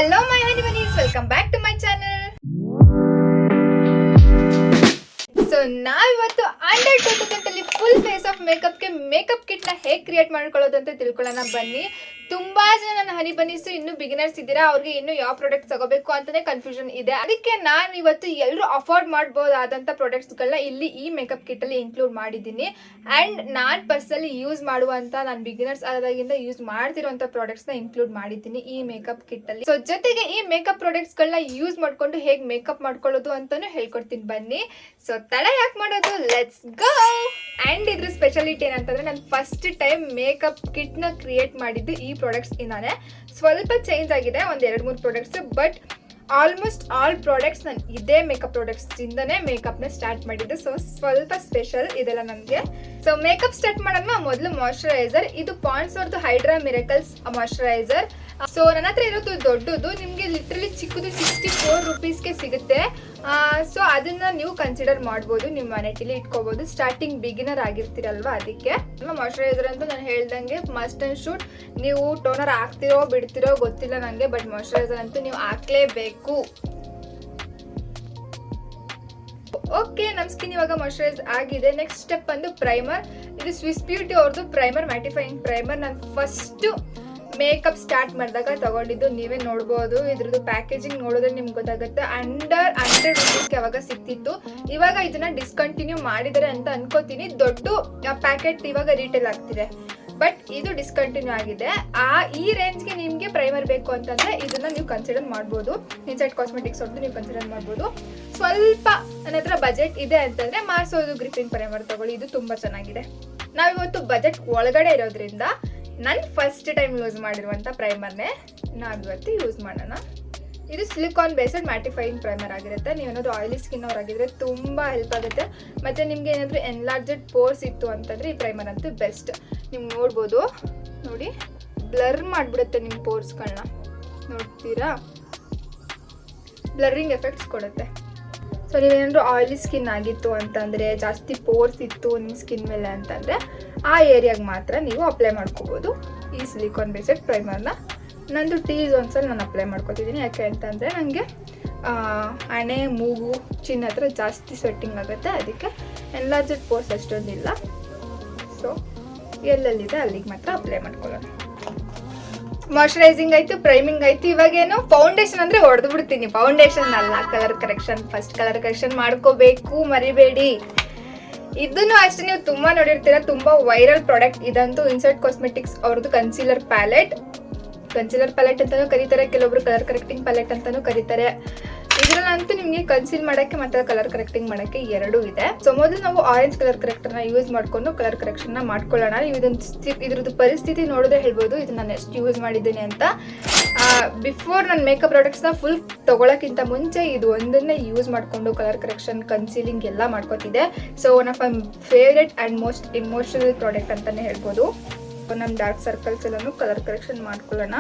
Hello my honey bunnies, welcome back to my channel. So ನಾವಿವತ್ತು 100% ಅಲ್ಲಿ full face of makeup kit ನ ಹೇಗೆ create ಮಾಡ್ಕೊಳ್ಳೋದು ಅಂತ ತಿಳ್ಕೊಳ್ಳೋಣ ಬನ್ನಿ. ತುಂಬಾ ಜನ ನನ್ನ ಹನಿ ಬನ್ನೀಸ್ ಇನ್ನು ಬಿಗಿನರ್ಸ್ ಇದ್ದೀರಾ, ಅವ್ರಿಗೆ ಇನ್ನು ಯಾವ ಪ್ರಾಡಕ್ಟ್ ತಗೋಬೇಕು ಅಂತಾನೆ ಕನ್ಫ್ಯೂಷನ್ ಇದೆ. ಅದಕ್ಕೆ ನಾನು ಇವತ್ತು ಎಲ್ಲರೂ ಅಫೋರ್ಡ್ ಮಾಡಬಹುದಾದಂತ ಪ್ರಾಡಕ್ಟ್ಸ್ ಗಳನ್ನ ಇಲ್ಲಿ ಈ ಮೇಕಪ್ ಕಿಟ್ ಅಲ್ಲಿ ಇನ್ಕ್ಲೂಡ್ ಮಾಡಿದ್ದೀನಿ. ಅಂಡ್ ನಾನು ಪರ್ಸನಲಿ ಯೂಸ್ ಮಾಡುವಂತ ನಾನು ಬಿಗಿನರ್ಸ್ ಆದಾಗಿಂದ ಯೂಸ್ ಮಾಡ್ತಿರುವಂತ ಪ್ರಾಡಕ್ಟ್ಸ್ ನ ಇನ್ಕ್ಲೂಡ್ ಮಾಡಿದ್ದೀನಿ ಈ ಮೇಕಪ್ ಕಿಟ್ ಅಲ್ಲಿ. ಸೊ ಜೊತೆಗೆ ಈ ಮೇಕಪ್ ಪ್ರಾಡಕ್ಟ್ಸ್ ಗಳನ್ನ ಯೂಸ್ ಮಾಡ್ಕೊಂಡು ಹೇಗೆ ಮೇಕಪ್ ಮಾಡ್ಕೊಳ್ಳೋದು ಅಂತಾನು ಹೇಳ್ಕೊಡ್ತೀನಿ ಬನ್ನಿ. ಸೊ ತಡ ಯಾಕೆ ಮಾಡೋದು, ಲೆಟ್ಸ್ ಗೋ. ಅಂಡ್ ಇದ್ರ ಸ್ಪೆಷಾಲಿಟಿ ಏನಂತಂದ್ರೆ ನಾನು ಫಸ್ಟ್ ಟೈಮ್ ಮೇಕಪ್ ಕಿಟ್ ನ ಕ್ರಿಯೇಟ್ ಮಾಡಿದ್ದು ಈ ಪ್ರಾಡಕ್ಟ್ಸ್ ಇಂದಾನೆ. ಸ್ವಲ್ಪ ಚೇಂಜ್ ಆಗಿದೆ, ಒಂದ್ 2-3 products, but almost all products ನಾನು ಇದೇ ಮೇಕಪ್ ಪ್ರಾಡಕ್ಟ್ಸ್ ಇಂದಾನೆ ಮೇಕಪ್ ನ ಸ್ಟಾರ್ಟ್ ಮಾಡಿದ್ದು. ಸೊ ಸ್ವಲ್ಪ ಸ್ಪೆಷಲ್ ಇದೆಲ್ಲ ನನಗೆ. ಸೊ ಮೇಕಪ್ ಸ್ಟಾರ್ಟ್ ಮಾಡೋಣ. ಮೊದಲು ಮಾಯಶ್ಚರೈಸರ್, ಇದು ಪಾಂಡ್ಸ್ ಅವ್ರದ್ದು ಹೈಡ್ರಾ ಮಿರಕಲ್ಸ್ ಮಾಯಶ್ಚರೈಸರ್. ಸೊ ನನ್ನ ಹತ್ರ ಇರೋದು ದೊಡ್ಡದು, ನಿಮಗೆ ಲಿಟ್ರಲಿ ಚಿಕ್ಕದು 64 ರುಪೀಸ್ಗೆ ಸಿಗುತ್ತೆ. ಸೊ ಅದನ್ನ ನೀವು ಕನ್ಸಿಡರ್ ಮಾಡ್ಬೋದು, ನಿಮ್ಮ ಮನೆಯಲ್ಲಿ ಇಟ್ಕೋಬಹುದು. ಸ್ಟಾರ್ಟಿಂಗ್ ಬಿಗಿನರ್ ಆಗಿರ್ತೀರಲ್ವಾ, ಅದಕ್ಕೆ ಮಾಯಶ್ಚರೈಸರ್ ಅಂತ ನಾನು ಹೇಳ್ದಂಗೆ ಮಸ್ಟ್ ಅಂಡ್ ಶುಡ್. ನೀವು ಟೋನರ್ ಹಾಕ್ತಿರೋ ಬಿಡ್ತಿರೋ ಗೊತ್ತಿಲ್ಲ ನನಗೆ, ಬಟ್ ಮಾಯಶ್ಚರೈಸರ್ ಅಂತೂ ನೀವು ಹಾಕ್ಲೇಬೇಕು. ಓಕೆ, ನಮ್ಮ ಸ್ಕಿನ್ ಇವಾಗ ಮಾಯಶ್ಚರೈಸ್ ಆಗಿದೆ. ನೆಕ್ಸ್ಟ್ ಸ್ಟೆಪ್ ಬಂದು ಪ್ರೈಮರ್. ಇದು ಸ್ವಿಸ್ ಬ್ಯೂಟಿ ಅವ್ರದ್ದು ಪ್ರೈಮರ್, ಮ್ಯಾಟಿಫೈಯಿಂಗ್ ಪ್ರೈಮರ್. ನಾನು ಫಸ್ಟ್ ಮೇಕಪ್ ಸ್ಟಾರ್ಟ್ ಮಾಡಿದಾಗ ತಗೊಂಡಿದ್ದು, ನೀವೇ ನೋಡ್ಬೋದು. ಇದ್ರದ್ದು ಪ್ಯಾಕೇಜಿಂಗ್ ನೋಡಿದ್ರೆ ನಿಮ್ಗೆ ಗೊತ್ತಾಗುತ್ತೆ. ಅಂಡರ್ 100 ರುಪೀಸ್ಗೆ ಅವಾಗ ಸಿಕ್ತಿತ್ತು. ಇವಾಗ ಇದನ್ನ ಡಿಸ್ಕಂಟಿನ್ಯೂ ಮಾಡಿದ್ದಾರೆ ಅಂತ ಅನ್ಕೋತೀನಿ. ದೊಡ್ಡ ಪ್ಯಾಕೆಟ್ ಇವಾಗ ರೀಟೇಲ್ ಆಗ್ತಿದೆ, ಬಟ್ ಇದು ಡಿಸ್ಕಂಟಿನ್ಯೂ ಆಗಿದೆ. ಈ ರೇಂಜ್ಗೆ ನಿಮಗೆ ಪ್ರೈಮರ್ ಬೇಕು ಅಂತಂದ್ರೆ ಇದನ್ನ ನೀವು ಕನ್ಸಿಡರ್ ಮಾಡ್ಬೋದು. ಇನ್ಸೈಡ್ ಕಾಸ್ಮೆಟಿಕ್ಸ್ ಅವ್ರದ್ದು ನೀವು ಕನ್ಸಿಡರ್ ಮಾಡ್ಬೋದು. ಸ್ವಲ್ಪ ನನ್ನ ಹತ್ರ ಬಜೆಟ್ ಇದೆ ಅಂತಂದ್ರೆ ಮಾರ್ಸೋದು ಗ್ರಿಪ್ಪಿಂಗ್ ಪ್ರೈಮರ್ ತಗೊಳ್ಳಿ, ಇದು ತುಂಬಾ ಚೆನ್ನಾಗಿದೆ. ನಾವಿವತ್ತು ಬಜೆಟ್ ಒಳಗಡೆ ಇರೋದ್ರಿಂದ ನಾನು ಫಸ್ಟ್ ಟೈಮ್ ಯೂಸ್ ಮಾಡಿರುವಂಥ ಪ್ರೈಮರ್ನೇ ನಾವಿವತ್ತು ಯೂಸ್ ಮಾಡೋಣ. ಇದು ಸಿಲಿಕಾನ್ ಬೇಸ್ಡ್ ಮ್ಯಾಟಿಫೈಯಿಂಗ್ ಪ್ರೈಮರ್ ಆಗಿರುತ್ತೆ. ನೀವೇನಾದರೂ ಆಯಿಲಿ ಸ್ಕಿನ್ ಅವ್ರಾಗಿದ್ರೆ ತುಂಬ ಹೆಲ್ಪ್ ಆಗುತ್ತೆ. ಮತ್ತು ನಿಮಗೆ ಏನಾದರೂ ಎನ್ಲಾರ್ಜೆಡ್ ಪೋರ್ಸ್ ಇತ್ತು ಅಂತಂದರೆ ಈ ಪ್ರೈಮರ್ ಅಂತೂ ಬೆಸ್ಟ್. ನೀವು ನೋಡ್ಬೋದು, ನೋಡಿ ಬ್ಲರ್ ಮಾಡಿಬಿಡುತ್ತೆ ನಿಮ್ಮ ಪೋರ್ಸ್ಗಳನ್ನ. ನೋಡ್ತೀರಾ, ಬ್ಲರ್ರಿಂಗ್ ಎಫೆಕ್ಟ್ಸ್ ಕೊಡುತ್ತೆ. ಸೊ ನೀವೇನಾದರೂ ಆಯಿಲಿ ಸ್ಕಿನ್ ಆಗಿತ್ತು ಅಂತಂದರೆ, ಜಾಸ್ತಿ ಪೋರ್ಸ್ ಇತ್ತು ನಿಮ್ಮ ಸ್ಕಿನ್ ಮೇಲೆ ಅಂತಂದರೆ ಆ ಏರಿಯಾಗೆ ಮಾತ್ರ ನೀವು ಅಪ್ಲೈ ಮಾಡ್ಕೋಬೋದು ಈ ಸಿಲಿಕಾನ್ ಬೇಸ್ಡ್ ಪ್ರೈಮರ್ನ. ನಂದು ಟೀ ಝೋನ್ಸಲ್ಲಿ ನಾನು ಅಪ್ಲೈ ಮಾಡ್ಕೊತಿದ್ದೀನಿ. ಯಾಕೆ ಅಂತಂದರೆ ನನಗೆ ಹಣೆ, ಮೂಗು, ಚಿನ್ನ ಹತ್ರ ಜಾಸ್ತಿ ಸ್ವೆಟ್ಟಿಂಗ್ ಆಗುತ್ತೆ. ಅದಕ್ಕೆ ಎನ್ಲಾರ್ಜೆಡ್ ಪೋರ್ಸ್ ಅಷ್ಟೊಂದಿಲ್ಲ. ಸೊ ಎಲ್ಲೆಲ್ಲಿದೆ ಅಲ್ಲಿಗೆ ಮಾತ್ರ ಅಪ್ಲೈ ಮಾಡ್ಕೊಳ್ಳೋಣ. ಮಾಯಶ್ಚರೈಸಿಂಗ್ ಆಯ್ತು, ಪ್ರೈಮಿಂಗ್ ಆಯ್ತು. ಇವಾಗೇನು ಫೌಂಡೇಶನ್ ಅಂದ್ರೆ ಹೊಡೆದು ಬಿಡ್ತೀನಿ. ಫೌಂಡೇಶನ್ ಅಲ್ಲ, colour correction. First colour correction ಮಾಡ್ಕೋಬೇಕು, ಮರಿಬೇಡಿ. ಇದನ್ನು ಅಷ್ಟೇ ನೀವು ತುಂಬಾ ನೋಡಿರ್ತೀರ, ತುಂಬಾ ವೈರಲ್ ಪ್ರಾಡಕ್ಟ್ ಇದಂತೂ. ಇನ್ಸೈಡ್ ಕಾಸ್ಮೆಟಿಕ್ಸ್ ಅವ್ರದ್ದು ಕನ್ಸೀಲರ್ ಪ್ಯಾಲೆಟ್ ಅಂತಾನೂ ಕರೀತಾರೆ, ಕೆಲವೊಬ್ರು ಕಲರ್ ಕರೆಕ್ಟಿಂಗ್ ಪ್ಯಾಲೆಟ್ ಅಂತಾನೂ ಕರೀತಾರೆ. ಇದ್ರಲ್ಲಂತೂ ನಿಮಗೆ ಕನ್ಸೀಲ್ ಮಾಡಕ್ಕೆ ಮತ್ತೆ ಕಲರ್ ಕರೆಕ್ಟಿಂಗ್ ಮಾಡಕ್ಕೆ ಎರಡೂ ಇದೆ. ಸೊ ಮೊದಲು ನಾವು ಆರೆಂಜ್ ಕಲರ್ ಕರೆಕ್ಟರ್ನ ಯೂಸ್ ಮಾಡ್ಕೊಂಡು ಕಲರ್ ಕರೆಕ್ಷನ್ ನ ಮಾಡ್ಕೊಳ್ಳೋಣ. ನೀವು ಇದ್ರದ್ದು ಪರಿಸ್ಥಿತಿ ನೋಡಿದ್ರೆ ಹೇಳ್ಬೋದು ಇದು ನಾನು ಎಷ್ಟು ಯೂಸ್ ಮಾಡಿದ್ದೀನಿ ಅಂತ. ಬಿಫೋರ್ ನನ್ನ ಮೇಕಪ್ ಪ್ರಾಡಕ್ಟ್ಸ್ನ ಫುಲ್ ತಗೊಳಕ್ಕಿಂತ ಮುಂಚೆ ಇದು ಒಂದನ್ನೇ ಯೂಸ್ ಮಾಡಿಕೊಂಡು ಕಲರ್ ಕರೆಕ್ಷನ್, ಕನ್ಸೀಲಿಂಗ್ ಎಲ್ಲ ಮಾಡ್ಕೋತಿದ್ದೆ. So one of my favourite and most emotional product ಅಂತಲೇ ಹೇಳ್ಬೋದು. ನಮ್ಮ ಡಾರ್ಕ್ ಸರ್ಕಲ್ಸ್ ಎಲ್ಲನೂ ಕಲರ್ ಕರೆಕ್ಷನ್ ಮಾಡ್ಕೊಳ್ಳೋಣ.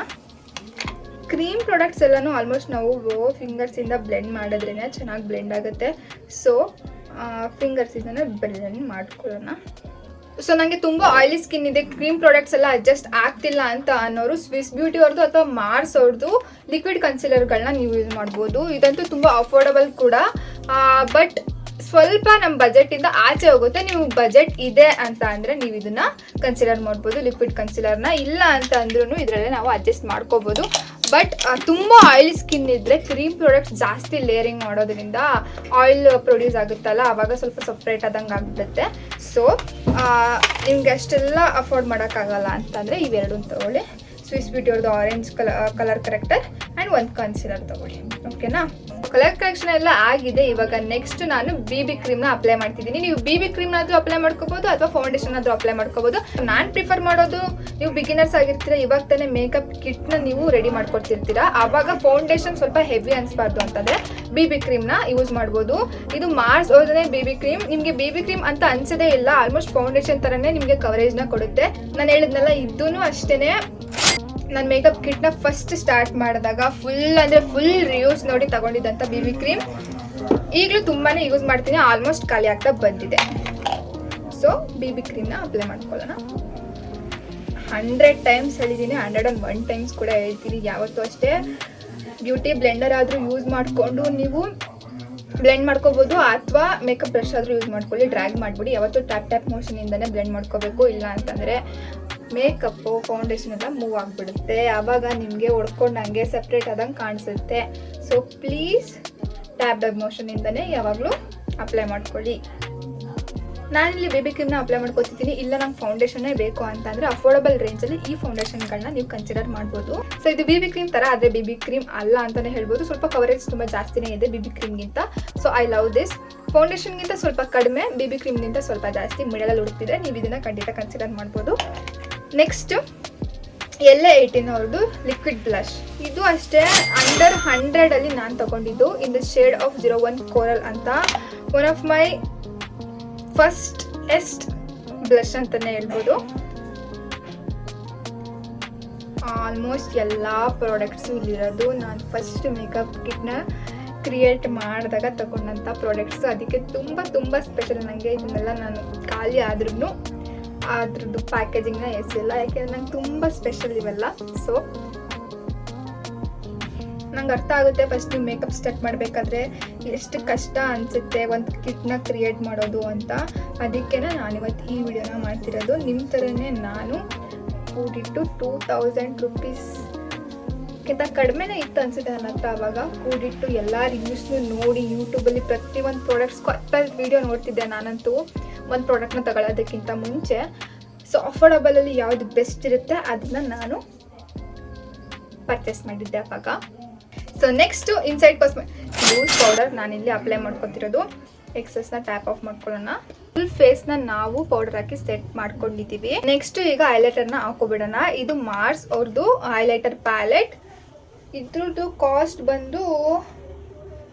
ಕ್ರೀಮ್ ಪ್ರಾಡಕ್ಟ್ಸ್ ಎಲ್ಲನೂ ಆಲ್ಮೋಸ್ಟ್ ನಾವು ಫಿಂಗರ್ಸಿಂದ ಬ್ಲೆಂಡ್ ಮಾಡಿದ್ರೇ ಚೆನ್ನಾಗಿ ಬ್ಲೆಂಡ್ ಆಗುತ್ತೆ. ಸೊ ಫಿಂಗರ್ಸಿಂದನೇ ಬ್ಲೆಂಡ್ ಮಾಡ್ಕೊಳ್ಳೋಣ. ಸೊ ನನಗೆ ತುಂಬ ಆಯಿಲಿ ಸ್ಕಿನ್ ಇದೆ, ಕ್ರೀಮ್ ಪ್ರಾಡಕ್ಟ್ಸ್ ಎಲ್ಲ ಅಡ್ಜಸ್ಟ್ ಆಗ್ತಿಲ್ಲ ಅಂತ ಅನ್ನೋರು ಸ್ವಿಸ್ ಬ್ಯೂಟಿ ಅವ್ರದ್ದು ಅಥವಾ ಮಾರ್ಸ್ ಅವ್ರದ್ದು ಲಿಕ್ವಿಡ್ ಕನ್ಸಿಲರ್ಗಳನ್ನ ನೀವು ಯೂಸ್ ಮಾಡ್ಬೋದು. ಇದಂತೂ ತುಂಬ ಅಫೋರ್ಡಬಲ್ ಕೂಡ, ಬಟ್ ಸ್ವಲ್ಪ ನಮ್ಮ ಬಜೆಟಿಂದ ಆಚೆ ಹೋಗುತ್ತೆ. ನೀವು ಬಜೆಟ್ ಇದೆ ಅಂತ ಅಂದರೆ ನೀವು ಇದನ್ನ ಕನ್ಸಿಡರ್ ಮಾಡ್ಬೋದು, ಲಿಕ್ವಿಡ್ ಕನ್ಸಿಲರ್ನ. ಇಲ್ಲ ಅಂತ ಅಂದ್ರೂ ಇದರಲ್ಲೇ ನಾವು ಅಡ್ಜಸ್ಟ್ ಮಾಡ್ಕೋಬೋದು. ಬಟ್ ತುಂಬ ಆಯಿಲಿ ಸ್ಕಿನ್ ಇದ್ದರೆ ಕ್ರೀಮ್ ಪ್ರಾಡಕ್ಟ್ಸ್ ಜಾಸ್ತಿ ಲೇಯರಿಂಗ್ ಮಾಡೋದ್ರಿಂದ ಆಯಿಲ್ ಪ್ರೊಡ್ಯೂಸ್ ಆಗುತ್ತಲ್ಲ, ಆವಾಗ ಸ್ವಲ್ಪ ಸಪ್ರೇಟ್ ಆದಂಗೆ ಆಗಿಬಿಡುತ್ತೆ. ಸೊ ನಿಮ್ಗೆ ಅಷ್ಟೆಲ್ಲ ಅಫೋರ್ಡ್ ಮಾಡೋಕ್ಕಾಗಲ್ಲ ಅಂತಂದರೆ ಇವೆರಡೂ ತಗೊಳ್ಳಿ. ಸ್ವಿಸ್ ಬ್ಯೂಟಿ ಅವ್ರದ್ದು ಆರೆಂಜ್ ಕಲರ್ ಕರೆಕ್ಟರ್ ಆ್ಯಂಡ್ ಒಂದು ಕನ್ಸಿಲರ್ ತಗೊಳ್ಳಿ. ಓಕೆನಾ, ಕಲರ್ ಕರೆಕ್ಷನ್ ಎಲ್ಲ ಆಗಿದೆ. ಇವಾಗ ನೆಕ್ಸ್ಟ್ ನಾನು BB ಕ್ರೀಮ್ನ ಅಪ್ಲೈ ಮಾಡ್ತಿದ್ದೀನಿ. ನೀವು BB ಕ್ರೀಮ್ನಾದರೂ ಅಪ್ಲೈ ಮಾಡ್ಕೋಬೋದು ಅಥವಾ ಫೌಂಡೇಶನ್ ಆದರೂ ಅಪ್ಲೈ ಮಾಡ್ಕೋಬೋದು. ನಾನು ಪ್ರಿಫರ್ ಮಾಡೋದು, ನೀವು ಬಿಗಿನರ್ಸ್ ಆಗಿರ್ತೀರ, ಇವಾಗ ತಾನೇ ಮೇಕಪ್ ಕಿಟ್ನ ನೀವು ರೆಡಿ ಮಾಡ್ಕೊಡ್ತಿರ್ತೀರಾ, ಆವಾಗ ಫೌಂಡೇಶನ್ ಸ್ವಲ್ಪ ಹೆವಿ ಅನಿಸ್ಬಾರ್ದು ಅಂತಂದರೆ BB ಕ್ರೀಮ್ನ ಯೂಸ್ ಮಾಡ್ಬೋದು. ಇದು ಮಾರ್ಸ್ ಅವ್ರದೇ BB ಕ್ರೀಮ್. ನಿಮಗೆ BB ಕ್ರೀಮ್ ಅಂತ ಅನ್ಸೋದೇ ಇಲ್ಲ, ಆಲ್ಮೋಸ್ಟ್ ಫೌಂಡೇಶನ್ ಥರನೇ ನಿಮಗೆ ಕವರೇಜ್ನ ಕೊಡುತ್ತೆ. ನಾನು ಹೇಳಿದ್ನಲ್ಲ, ಇದೂ ಅಷ್ಟೇ. ನಾನು ಮೇಕಪ್ ಕಿಟ್ನ ಫಸ್ಟ್ ಸ್ಟಾರ್ಟ್ ಮಾಡಿದಾಗ ಫುಲ್ ರಿವ್ಯೂಸ್ ನೋಡಿ ತಗೊಂಡಿದ್ದಂಥ BB ಕ್ರೀಮ್ ಈಗಲೂ ತುಂಬಾ ಯೂಸ್ ಮಾಡ್ತೀನಿ. ಆಲ್ಮೋಸ್ಟ್ ಖಾಲಿ ಆಗ್ತಾ ಬಂದಿದೆ. ಸೊ BB ಕ್ರೀಮ್ನ ಅಪ್ಲೈ ಮಾಡ್ಕೊಳ್ಳೋಣ. 100 ಟೈಮ್ಸ್ ಹೇಳಿದ್ದೀನಿ, 101 ಟೈಮ್ಸ್ ಕೂಡ ಹೇಳ್ತೀನಿ. ಯಾವತ್ತೂ ಅಷ್ಟೇ ಬ್ಯೂಟಿ ಬ್ಲೆಂಡರ್ ಆದರೂ ಯೂಸ್ ಮಾಡಿಕೊಂಡು ನೀವು ಬ್ಲೆಂಡ್ ಮಾಡ್ಕೋಬೋದು, ಅಥವಾ ಮೇಕಪ್ ಬ್ರಷ್ ಆದರೂ ಯೂಸ್ ಮಾಡ್ಕೊಳ್ಳಿ. ಡ್ರ್ಯಾಗ್ ಮಾಡಿಬಿಡಿ, ಯಾವತ್ತೂ ಟ್ಯಾಪ್ ಮೋಷನಿಂದನೇ ಬ್ಲೆಂಡ್ ಮಾಡ್ಕೋಬೇಕು. ಇಲ್ಲ ಅಂತಂದರೆ ಮೇಕಪ್ಪು ಫೌಂಡೇಶನ್ ಎಲ್ಲ ಮೂವ್ ಆಗಿಬಿಡುತ್ತೆ, ಆವಾಗ ನಿಮಗೆ ಹೊಡ್ಕೊಂಡಂಗೆ ಸಪ್ರೇಟ್ ಆದಂಗೆ ಕಾಣಿಸುತ್ತೆ. ಸೊ ಪ್ಲೀಸ್ ಟ್ಯಾಪ್ ಮೋಷನಿಂದನೇ ಯಾವಾಗಲೂ ಅಪ್ಲೈ ಮಾಡ್ಕೊಳ್ಳಿ. ನಾನಿಲ್ಲಿ ಬೇಬಿ ಕ್ರೀಮ್ನ ಅಪ್ಲೈ ಮಾಡ್ಕೊತಿದ್ದೀನಿ. ಇಲ್ಲ ನಂಗೆ ಫೌಂಡೇಶನ್ನೇ ಬೇಕು ಅಂತಂದರೆ ಅಫೋರ್ಡಬಲ್ ರೇಂಜಲ್ಲಿ ಈ ಫೌಂಡೇಶನ್ಗಳನ್ನ ನೀವು ಕನ್ಸಿಡರ್ ಮಾಡ್ಬೋದು. ಸೊ ಇದು ಬೇಬಿ ಕ್ರೀಮ್ ಥರ, ಆದರೆ ಬೇಬಿ ಕ್ರೀಮ್ ಅಲ್ಲ ಅಂತಲೇ ಹೇಳ್ಬೋದು. ಸ್ವಲ್ಪ ಕವರೇಜ್ ತುಂಬ ಜಾಸ್ತಿನೇ ಇದೆ ಬೇಬಿ ಕ್ರೀಮ್ಗಿಂತ. So I love this. ಫೌಂಡೇಶನ್ಗಿಂತ ಸ್ವಲ್ಪ ಕಡಿಮೆ, ಬೇಬಿ ಕ್ರೀಮ್ಗಿಂತ ಸ್ವಲ್ಪ ಜಾಸ್ತಿ ಮಿಡಲಲ್ಲಿ ಹುಡುಕ್ತಿದ್ರೆ ನೀವು ಇದನ್ನು ಖಂಡಿತ ಕನ್ಸಿಡರ್ ಮಾಡ್ಬೋದು. ನೆಕ್ಸ್ಟ್ LA18 ಅವ್ರದ್ದು ಲಿಕ್ವಿಡ್ ಬ್ಲಷ್. ಇದು ಅಷ್ಟೇ ಅಂಡರ್ 100 ನಾನು ತಗೊಂಡಿದ್ದು. In the shade of 01 coral ಅಂತ. ಒನ್ ಆಫ್ ಮೈ ಫಸ್ಟ್ ಎಸ್ಟ್ ಬ್ಲಷ್ ಅಂತಲೇ ಹೇಳ್ಬೋದು. ಆಲ್ಮೋಸ್ಟ್ ಎಲ್ಲ ಪ್ರಾಡಕ್ಟ್ಸು ಇಲ್ಲಿರೋದು ನಾನು ಫಸ್ಟ್ ಮೇಕಪ್ ಕಿಟ್ನ ಕ್ರಿಯೇಟ್ ಮಾಡಿದಾಗ ತಗೊಂಡಂಥ ಪ್ರಾಡಕ್ಟ್ಸು. ಅದಕ್ಕೆ ತುಂಬ ಸ್ಪೆಷಲ್ ನನಗೆ. ಇದನ್ನೆಲ್ಲ ನಾನು ಖಾಲಿ ಆದ್ರೂ ಅದ್ರದ್ದು ಪ್ಯಾಕೇಜಿಂಗ್ನ ಎಸಿಲ್ಲ, ಯಾಕೆಂದರೆ ನಂಗೆ ತುಂಬ ಸ್ಪೆಷಲ್ ಇವೆಲ್ಲ. ಸೊ ನಂಗೆ ಅರ್ಥ ಆಗುತ್ತೆ ಫಸ್ಟ್ ನೀವು ಮೇಕಪ್ ಸ್ಟಾರ್ಟ್ ಮಾಡಬೇಕಾದ್ರೆ ಎಷ್ಟು ಕಷ್ಟ ಅನಿಸುತ್ತೆ ಒಂದು ಕಿಟ್ನ ಕ್ರಿಯೇಟ್ ಮಾಡೋದು ಅಂತ. ಅದಕ್ಕೆ ನಾನಿವತ್ತು ಈ ವಿಡಿಯೋನ ಮಾಡ್ತಿರೋದು. ನಿಮ್ಮ ಥರನೇ ನಾನು ಕೂಡಿಟ್ಟು 2000 ರೂಪೀಸ್ಗಿಂತ ಕಡಿಮೆನೇ ಇತ್ತು ಅನಿಸುತ್ತೆ ನನ್ನ ಹತ್ರ. ಆವಾಗ ಕೂಡಿಟ್ಟು ಎಲ್ಲ ರಿವ್ಯೂಸ್ನು ನೋಡಿ ಯೂಟ್ಯೂಬಲ್ಲಿ ಪ್ರತಿಯೊಂದು ಪ್ರಾಡಕ್ಟ್ಸ್ಗೂ 10 ವೀಡಿಯೋ ನೋಡ್ತಿದ್ದೆ ನಾನಂತೂ ಒಂದು ಪ್ರಾಡಕ್ಟ್ನ ತಗೊಳ್ಳೋದಕ್ಕಿಂತ ಮುಂಚೆ. ಸೊ ಅಫೋರ್ಡಬಲಲ್ಲಿ ಯಾವುದು ಬೆಸ್ಟ್ ಇರುತ್ತೆ ಅದನ್ನು ನಾನು ಪರ್ಚೇಸ್ ಮಾಡಿದ್ದೆ ಆವಾಗ. So next inside loose powder ನಾನಿಲ್ಲಿ ಅಪ್ಲೈ ಮಾಡ್ಕೊತಿರೋದು. ಎಕ್ಸಸ್ನ ಟ್ಯಾಪ್ ಆಫ್ ಮಾಡ್ಕೊಳ್ಳೋಣ. ಫುಲ್ ಫೇಸ್ನ ನಾವು ಪೌಡರ್ ಹಾಕಿ ಸೆಟ್ ಮಾಡ್ಕೊಂಡಿದ್ದೀವಿ. ನೆಕ್ಸ್ಟು ಈಗ ಹೈಲೈಟರ್ನ ಹಾಕೋಬಿಡೋಣ. ಇದು ಮಾರ್ಸ್ ಅವ್ರದ್ದು ಹೈಲೈಟರ್ ಪ್ಯಾಲೆಟ್. ಇದ್ರದ್ದು ಕಾಸ್ಟ್ ಬಂದು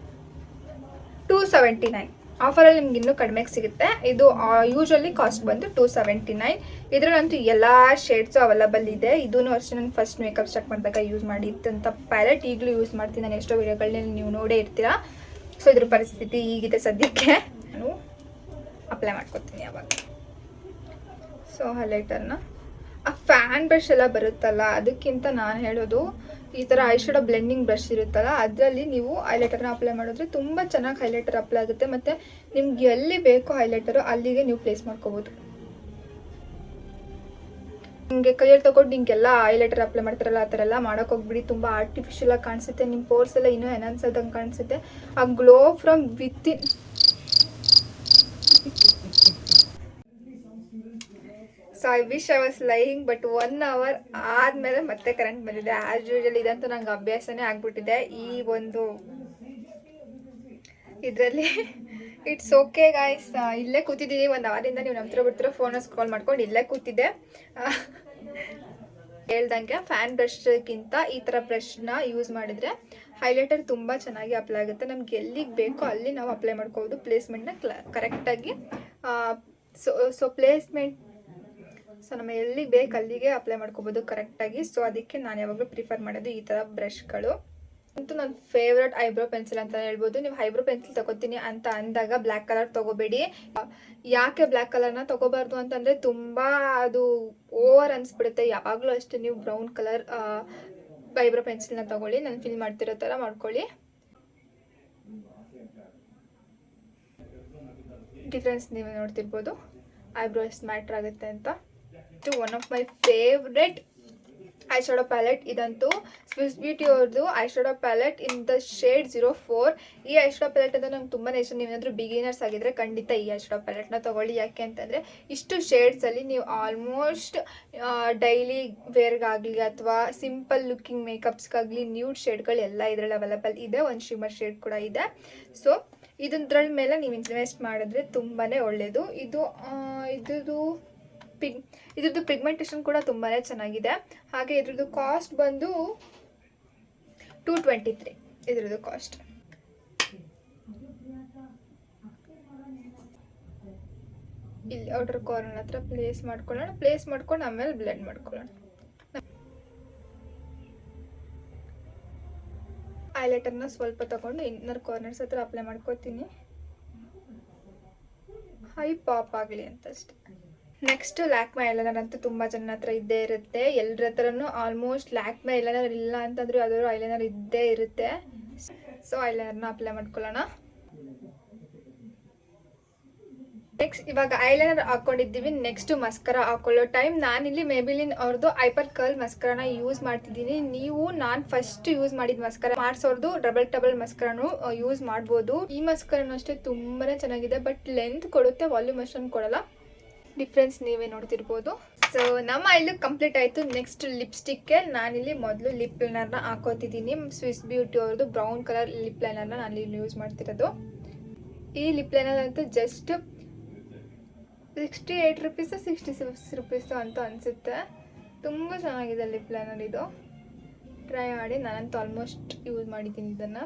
279. ಆಫರಲ್ಲಿ ನಿಮ್ಗೆ ಇನ್ನೂ ಕಡಿಮೆಗೆ ಸಿಗುತ್ತೆ. ಇದು ಯೂಶ್ವಲಿ ಕಾಸ್ಟ್ ಬಂದು 279. ಇದರಲ್ಲಂತೂ ಎಲ್ಲ ಶೇಡ್ಸು ಅವೈಲಬಲ್ ಇದೆ. ಇದೂ ಅಷ್ಟೇ ನಾನು ಫಸ್ಟ್ ಮೇಕಪ್ ಸ್ಟಾರ್ಟ್ ಮಾಡಿದಾಗ ಯೂಸ್ ಮಾಡಿದ್ದಂಥ ಪ್ಯಾಲೆಟ್ ಈಗಲೂ ಯೂಸ್ ಮಾಡ್ತೀನಿ. ನಾನು ಎಷ್ಟೋ ವಿಡಿಯೋಗಳನ್ನ ನೀವು ನೋಡೇ ಇರ್ತೀರಾ. ಸೊ ಇದ್ರ ಪರಿಸ್ಥಿತಿ ಈಗಿದೆ ಸದ್ಯಕ್ಕೆ. ನಾನು ಅಪ್ಲೈ ಮಾಡ್ಕೊತೀನಿ ಯಾವಾಗ. ಸೊ ಹೈಲೈಟರ್ನ ಆ ಫ್ಯಾನ್ ಬ್ರಷ್ ಎಲ್ಲ ಬರುತ್ತಲ್ಲ, ಅದಕ್ಕಿಂತ ನಾನು ಹೇಳೋದು ಈ ಥರ ಐ ಶೇಡೋ ಬ್ಲೆಂಡಿಂಗ್ ಬ್ರಷ್ ಇರುತ್ತಲ್ಲ, ಅದರಲ್ಲಿ ನೀವು ಹೈಲೈಟರ್ನ ಅಪ್ಲೈ ಮಾಡಿದ್ರೆ ತುಂಬ ಚೆನ್ನಾಗಿ ಹೈಲೈಟರ್ ಅಪ್ಲೈ ಆಗುತ್ತೆ. ಮತ್ತು ನಿಮ್ಗೆ ಎಲ್ಲಿ ಬೇಕೋ ಹೈಲೈಟರು ಅಲ್ಲಿಗೆ ನೀವು ಪ್ಲೇಸ್ ಮಾಡ್ಕೋಬೋದು. ನಿಮಗೆ ಕೈಯಲ್ಲಿ ತೊಗೊಂಡು ನಿಮಗೆಲ್ಲ ಹೈಲೈಟರ್ ಅಪ್ಲೈ ಮಾಡ್ತಾರಲ್ಲ ಆ ಥರ ಎಲ್ಲ ಮಾಡೋಕೆ ಹೋಗ್ಬಿಡಿ. ತುಂಬ ಆರ್ಟಿಫಿಷಿಯಲ್ ಆಗಿ ಕಾಣಿಸುತ್ತೆ. ನಿಮ್ಮ ಪೋರ್ಸ್ ಎಲ್ಲ ಇನ್ನೂ ಎನ್ಹಾನ್ಸ್ ಆದಂಗೆ ಕಾಣಿಸುತ್ತೆ. ಆ glow from within. So I wish I was lying, but 1 hour ಆದಮೇಲೆ ಮತ್ತೆ ಕರೆಂಟ್ ಬಂದಿದೆ. ಆ್ಯಸ್ ಯೂಶುವಲ್ ಇದಂತೂ ನಂಗೆ ಅಭ್ಯಾಸನೇ ಆಗಿಬಿಟ್ಟಿದೆ ಈ ಒಂದು ಇದರಲ್ಲಿ. It's okay guys. ಇಲ್ಲೇ ಕೂತಿದ್ದೀನಿ 1 ಅವರಿಂದ. ನೀವು ನಮ್ಮ ಹತ್ರ ಬಿಡ್ತಿರೋ ಫೋನ ಸ್ಕ್ರಾಲ್ ಮಾಡ್ಕೊಂಡು ಇಲ್ಲೇ ಕೂತಿದ್ದೆ. ಹೇಳ್ದಂಗೆ ಫ್ಯಾನ್ ಬ್ರಷ್ಗಿಂತ ಈ ಥರ ಬ್ರಷ್ನ ಯೂಸ್ ಮಾಡಿದರೆ ಹೈಲೈಟರ್ ತುಂಬ ಚೆನ್ನಾಗಿ ಅಪ್ಲೈ ಆಗುತ್ತೆ. ನಮ್ಗೆ ಎಲ್ಲಿಗೆ ಬೇಕೋ ಅಲ್ಲಿ ನಾವು ಅಪ್ಲೈ ಮಾಡ್ಕೋಬೋದು. ಪ್ಲೇಸ್ಮೆಂಟ್ನ ಕರೆಕ್ಟಾಗಿ ಸೊ ಪ್ಲೇಸ್ಮೆಂಟ್ ನಮ್ಮ ಎಲ್ಲಿಗೆ ಬೇಕು ಅಲ್ಲಿಗೆ ಅಪ್ಲೈ ಮಾಡ್ಕೋಬೋದು ಕರೆಕ್ಟಾಗಿ. ಸೊ ಅದಕ್ಕೆ ನಾನು ಯಾವಾಗಲೂ ಪ್ರಿಫರ್ ಮಾಡೋದು ಈ ಥರ ಬ್ರಷ್ಗಳು. ಅಂತೂ ನನ್ನ ಫೇವ್ರೆಟ್ ಐಬ್ರೋ ಪೆನ್ಸಿಲ್ ಅಂತ ಹೇಳ್ಬೋದು. ನೀವು ಐಬ್ರೋ ಪೆನ್ಸಿಲ್ ತಗೋತೀನಿ ಅಂತ ಅಂದಾಗ ಬ್ಲ್ಯಾಕ್ ಕಲರ್ ತೊಗೋಬೇಡಿ. ಯಾಕೆ ಬ್ಲ್ಯಾಕ್ ಕಲರ್ನ ತೊಗೋಬಾರ್ದು ಅಂತಂದರೆ ತುಂಬ ಅದು ಓವರ್ ಅನಿಸ್ಬಿಡುತ್ತೆ. ಯಾವಾಗಲೂ ಅಷ್ಟೇ ನೀವು ಬ್ರೌನ್ ಕಲರ್ ಐಬ್ರೋ ಪೆನ್ಸಿಲ್ನ ತೊಗೊಳ್ಳಿ. ನಾನು ಫಿಲ್ ಮಾಡ್ತಿರೋ ಥರ ಮಾಡ್ಕೊಳ್ಳಿ. ಡಿಫ್ರೆನ್ಸ್ ನೀವು ನೋಡ್ತಿರ್ಬೋದು, ಐಬ್ರೋ ಎಷ್ಟು ಮ್ಯಾಟ್ರ್ ಆಗುತ್ತೆ ಅಂತ. One of my favourite I shadow palette ಇದಂತೂ ಸ್ವಿಸ್ ಬ್ಯೂಟಿ ಅವ್ರದ್ದು I shadow palette in the shade 04. ಈ ಐ ಶಾಡೋ ಪ್ಯಾಲೆಟ್ ಅಂತ ನಂಗೆ ತುಂಬಾ ಇಷ್ಟ. ನೀವೇನಾದರೂ ಬಿಗಿನರ್ಸ್ ಆಗಿದ್ರೆ ಖಂಡಿತ ಈ ಐ ಶಾಡೋ ಪ್ಯಾಲೆಟ್ನ ತೊಗೊಳ್ಳಿ. ಯಾಕೆ ಅಂತಂದರೆ ಇಷ್ಟು ಶೇಡ್ಸಲ್ಲಿ ನೀವು ಆಲ್ಮೋಸ್ಟ್ ಡೈಲಿ ವೇರ್ಗಾಗಲಿ ಅಥವಾ ಸಿಂಪಲ್ ಲುಕ್ಕಿಂಗ್ ಮೇಕಪ್ಸ್ಗಾಗಲಿ ನ್ಯೂಡ್ ಶೇಡ್ಗಳು ಎಲ್ಲ ಇದರಲ್ಲಿ ಅವೈಲಬಲ್ ಇದೆ. ಒಂದು ಶಿಮರ್ ಶೇಡ್ ಕೂಡ ಇದೆ. ಸೊ ಇದ್ರ ಮೇಲೆ ನೀವು ಇನ್ವೆಸ್ಟ್ ಮಾಡಿದ್ರೆ ತುಂಬಾ ಒಳ್ಳೆಯದು. ಇದ್ರದ್ದು ಪಿಗ್ಮೆಂಟೇಷನ್ ಕೂಡ ತುಂಬಾ ಚೆನ್ನಾಗಿದೆ. ಹಾಗೆ ಇದ್ರದ್ದು ಕಾಸ್ಟ್ ಬಂದು 223 ಇದ್ರದ್ದು ಕಾಸ್ಟ್. ಇಲ್ಲಿ ಔಟರ್ ಕಾರ್ನರ್ ಹತ್ರ ಪ್ಲೇಸ್ ಮಾಡ್ಕೊಂಡು ಆಮೇಲೆ ಬ್ಲೆಂಡ್ ಮಾಡ್ಕೊಳ್ಳೋಣ. ಹೈಲೈಟರ್ನ ಸ್ವಲ್ಪ ತಗೊಂಡು ಇನ್ನರ್ ಕಾರ್ನರ್ಸ್ ಹತ್ರ ಅಪ್ಲೈ ಮಾಡ್ಕೋತೀನಿ. ಹೈ ಪಾಪ್ ಆಗಲಿ ಅಂತ ಅಷ್ಟೆ. ನೆಕ್ಸ್ಟ್ ಲ್ಯಾಕ್ಮೆ ಐಲೈನರ್ ಅಂತೂ ತುಂಬ ಜನ ಹತ್ರ ಇದ್ದೇ ಇರುತ್ತೆ. ಎಲ್ಲರ ಹತ್ರನೂ ಆಲ್ಮೋಸ್ಟ್ ಲ್ಯಾಕ್ಮೆ ಐಲೈನರ್ ಇಲ್ಲ ಅಂತಂದ್ರೆ ಯಾವ್ದಾದ್ರು ಐಲೈನರ್ ಇದ್ದೇ ಇರುತ್ತೆ. ಸೊ ಐಲೈನರ್ನ ಅಪ್ಲೈ ಮಾಡ್ಕೊಳ್ಳೋಣ. ನೆಕ್ಸ್ಟ್ ಇವಾಗ ಐಲೈನರ್ ಹಾಕೊಂಡಿದ್ದೀವಿ. ನೆಕ್ಸ್ಟ್ ಮಸ್ಕರಾ ಹಾಕೊಳ್ಳೋ ಟೈಮ್ ನಾನಿಲ್ಲಿ ಮೇಬಿಲಿನ್ ಅವ್ರದ್ದು ಹೈಪರ್ ಕರ್ಲ್ ಮಸ್ಕರಾನ ಯೂಸ್ ಮಾಡ್ತಿದ್ದೀನಿ. ನಾನು ಫಸ್ಟ್ ಯೂಸ್ ಮಾಡಿದ ಮಸ್ಕರಾ ಮಾರ್ಸ್ ಅವ್ರದ್ದು ಡಬಲ್ ಮಸ್ಕರಾನು ಯೂಸ್ ಮಾಡ್ಬೋದು. ಈ ಮಸ್ಕರಾನು ಅಷ್ಟೇ ತುಂಬಾನೇ ಚೆನ್ನಾಗಿದೆ, ಬಟ್ ಲೆಂತ್ ಕೊಡುತ್ತೆ, ವಾಲ್ಯೂಮ್ ಅಷ್ಟೊಂದು ಕೊಡಲ್ಲ. ಡಿಫ್ರೆನ್ಸ್ ನೀವೇ ನೋಡ್ತಿರ್ಬೋದು. ಸೊ ನಮ್ಮ ಐಲು ಕಂಪ್ಲೀಟ್ ಆಯಿತು. ನೆಕ್ಸ್ಟ್ ಲಿಪ್ಸ್ಟಿಕ್ಗೆ ನಾನಿಲ್ಲಿ ಮೊದಲು ಲಿಪ್ ಲೈನರ್ನ ಹಾಕೋತಿದ್ದೀನಿ. ಸ್ವಿಸ್ ಬ್ಯೂಟಿ ಅವ್ರದ್ದು ಬ್ರೌನ್ ಕಲರ್ ಲಿಪ್ ಲೈನರ್ನ ನಾನಿಲ್ಲಿ ಯೂಸ್ ಮಾಡ್ತಿರೋದು. ಈ ಲಿಪ್ ಲೈನರ್ ಅಂತೂ ಜಸ್ಟ್ 68 ರುಪೀಸು 66 ರುಪೀಸು ಅಂತ ಅನಿಸುತ್ತೆ. ತುಂಬ ಚೆನ್ನಾಗಿದೆ ಲಿಪ್ ಲೈನರ್ ಇದು. ಟ್ರೈ ಮಾಡಿ. ನಾನಂತೂ ಆಲ್ಮೋಸ್ಟ್ ಯೂಸ್ ಮಾಡಿದ್ದೀನಿ ಇದನ್ನು.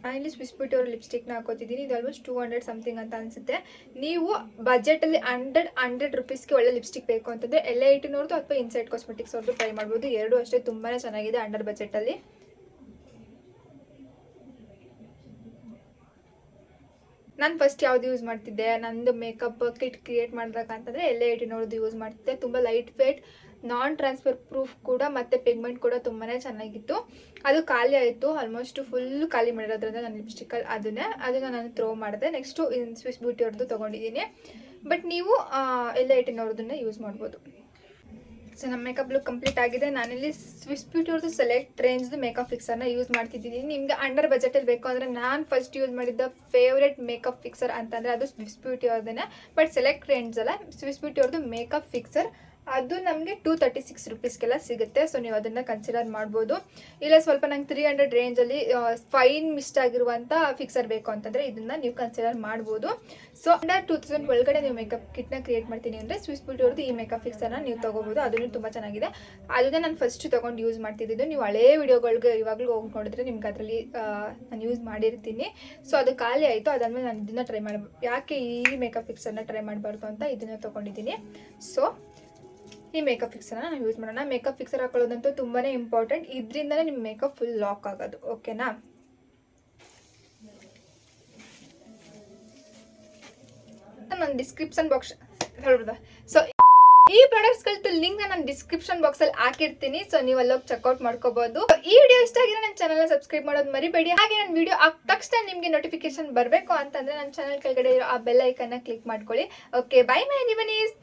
ನಾನಿಲ್ಲಿ ಸ್ವಿಸ್ ಬ್ಯೂಟಿ ಅವ್ರ ಲಿಪ್ಸ್ಟಿಕ್ನ ಹಾಕೋತಿದ್ದೀನಿ. ಇದು ಆಲ್ಮೋಸ್ಟ್ 200 ಸಮಥಿಂಗ್ ಅಂತ ಅನಿಸುತ್ತೆ. ನೀವು ಬಜೆಟಲ್ಲಿ 100 ರುಪೀಸ್ಗೆ ಒಳ್ಳೆ ಲಿಪ್ಸ್ಟಿಕ್ ಬೇಕು ಅಂತಂದರೆ L18 ಅಥವಾ ಇನ್ಸೈಡ್ ಕಾಸ್ಮೆಟಿಕ್ಸ್ ಅವ್ರದ್ದು ಟ್ರೈ ಮಾಡ್ಬೋದು. ಎರಡೂ ಅಷ್ಟೇ ತುಂಬಾ ಚೆನ್ನಾಗಿದೆ ಅಂಡರ್ ಬಜೆಟಲ್ಲಿ. ನಾನು ಫಸ್ಟ್ ಯಾವುದು ಯೂಸ್ ಮಾಡ್ತಿದ್ದೆ, ನಂದು ಮೇಕಪ್ ಕಿಟ್ ಕ್ರಿಯೇಟ್ ಮಾಡಿದಾಗ ಅಂತಂದರೆ L18 ಯೂಸ್ ಮಾಡ್ತಿದ್ದೆ. ತುಂಬ ಲೈಟ್ ವೇಟ್, ನಾನ್ ಟ್ರಾನ್ಸ್ಫರ್ ಪ್ರೂಫ್ ಕೂಡ, ಮತ್ತು ಪಿಗ್ಮೆಂಟ್ ಕೂಡ ತುಂಬಾ ಚೆನ್ನಾಗಿತ್ತು. ಅದು ಖಾಲಿ ಆಯಿತು, ಆಲ್ಮೋಸ್ಟ್ ಫುಲ್ ಖಾಲಿ ಮಾಡಿರೋದ್ರಿಂದ ನನ್ನ ಲಿಪ್ಸ್ಟಿಕ್ಕಲ್ಲಿ ಅದನ್ನು ನಾನು ಥ್ರೋ ಮಾಡಿದೆ. ನೆಕ್ಸ್ಟು ಸ್ವಿಸ್ ಬ್ಯೂಟಿ ಅವ್ರದ್ದು ತೊಗೊಂಡಿದ್ದೀನಿ. ಬಟ್ ನೀವು L18 ಯೂಸ್ ಮಾಡ್ಬೋದು. ಸೊ ನಮ್ಮ ಮೇಕಪ್ ಲುಕ್ ಕಂಪ್ಲೀಟ್ ಆಗಿದೆ. ನಾನಿಲ್ಲಿ ಸ್ವಿಸ್ ಬ್ಯೂಟಿ ಅವ್ರದ್ದು ಸೆಲೆಕ್ಟ್ ರೇಂಜ್ದು ಮೇಕಪ್ ಫಿಕ್ಸರ್ನ ಯೂಸ್ ಮಾಡ್ತಿದ್ದೀನಿ. ನಿಮಗೆ ಅಂಡರ್ ಬಜೆಟಲ್ಲಿ ಬೇಕು ಅಂದರೆ ನಾನು ಫಸ್ಟ್ ಯೂಸ್ ಮಾಡಿದ್ದ ಫೇವ್ರೆಟ್ ಮೇಕಪ್ ಫಿಕ್ಸರ್ ಅಂತಂದರೆ ಅದು ಸ್ವಿಸ್ ಬ್ಯೂಟಿ ಅವ್ರದ್ದೇ. ಬಟ್ ಸೆಲೆಕ್ಟ್ ರೇಂಜ್ ಅಲ್ಲ, ಸ್ವಿಸ್ ಬ್ಯೂಟಿ ಅವ್ರದ್ದು ಮೇಕಪ್ ಫಿಕ್ಸರ್ ಅದು ನಮಗೆ 236 ರುಪೀಸ್ಗೆಲ್ಲ ಸಿಗುತ್ತೆ. ಸೊ ನೀವು ಅದನ್ನು ಕನ್ಸಿಡರ್ ಮಾಡ್ಬೋದು. ಇಲ್ಲ ಸ್ವಲ್ಪ ನಂಗೆ 300 ರೇಂಜಲ್ಲಿ ಫೈನ್ ಮಿಸ್ಟ್ ಆಗಿರುವಂಥ ಫಿಕ್ಸರ್ ಬೇಕು ಅಂತಂದರೆ ಇದನ್ನು ನೀವು ಕನ್ಸಿಡರ್ ಮಾಡ್ಬೋದು. ಸೊ ಅಂಡರ್ 2000 ಒಳಗಡೆ ನೀವು ಮೇಕಪ್ ಕಿಟ್ನ ಕ್ರಿಯೇಟ್ ಮಾಡ್ತೀನಿ ಅಂದರೆ ಸ್ವಿಸ್ ಬ್ಯೂಟಿ ಅವ್ರದ್ದು ಈ ಮೇಕಪ್ ಫಿಕ್ಸರ್ನ ನೀವು ತೊಗೋಬೋದು. ಅದನ್ನು ತುಂಬ ಚೆನ್ನಾಗಿದೆ. ಅದನ್ನೇ ನಾನು ಫಸ್ಟ್ ತೊಗೊಂಡು ಯೂಸ್ ಮಾಡ್ತಿದ್ದು. ನೀವು ಹಳೇ ವಿಡಿಯೋಗಳಿಗೆ ಇವಾಗಲೂ ಹೋಗಿ ನೋಡಿದ್ರೆ ನಿಮ್ಗೆ ಅದರಲ್ಲಿ ನಾನು ಯೂಸ್ ಮಾಡಿರ್ತೀನಿ. ಸೊ ಅದು ಖಾಲಿ ಆಯಿತು. ಅದಾದಮೇಲೆ ನಾನು ಇದನ್ನು ಟ್ರೈ ಮಾಡಬೇಕು, ಯಾಕೆ ಈ ಮೇಕಪ್ ಫಿಕ್ಸರ್ನ ಟ್ರೈ ಮಾಡಬಾರ್ದು ಅಂತ ಇದನ್ನು ತೊಗೊಂಡಿದ್ದೀನಿ. ಸೊ ಈ ಮೇಕಪ್ ಫಿಕ್ಸರ್ನ ನಾವು ಯೂಸ್ ಮಾಡೋಣ. ಮೇಕಪ್ ಫಿಕ್ಸರ್ ಹಾಕೊಳ್ಳೋದಂತೂ ತುಂಬಾ ಇಂಪಾರ್ಟೆಂಟ್. ಇದರಿಂದನೇ ನಿಮ್ಮ ಮೇಕಪ್ ಫುಲ್ ಲಾಕ್ ಆಗೋದು. ಓಕೆನಾ? ನಾನು ಡಿಸ್ಕ್ರಿಪ್ಷನ್ ಬಾಕ್ಸ್ ಹೇಳ್ಬೋದಾ? ಸೊ ಈ ಪ್ರಾಡಕ್ಟ್ಸ್ಗಳದ್ದು ಲಿಂಕ್ ನಾನು ಡಿಸ್ಕ್ರಿಪ್ಷನ್ ಬಾಕ್ಸಲ್ಲಿ ಹಾಕಿರ್ತೀನಿ. ಸೊ ನೀವು ಅಲ್ಲೋಗಿ ಚೆಕ್ಔಟ್ ಮಾಡ್ಕೋಬಹುದು. ಈ ವಿಡಿಯೋ ಇಷ್ಟ ಆಗಿರೋ ನನ್ನ ಚಾನಲ್ನ ಸಬ್ಸ್ಕ್ರೈಬ್ ಮಾಡೋದು ಮರಿಬೇಡಿ. ಹಾಗೆ ನನ್ನ ವಿಡಿಯೋ ಆದ ತಕ್ಷಣ ನಿಮಗೆ ನೋಟಿಫಿಕೇಶನ್ ಬರಬೇಕು ಅಂತಂದರೆ ನನ್ನ ಚಾನಲ್ ಕೆಳಗಡೆ ಇರೋ ಆ ಬೆಲ್ ಐಕನ್ನ ಕ್ಲಿಕ್ ಮಾಡ್ಕೊಳ್ಳಿ. Okay, bye my ಎನಿಬನೀಸ್.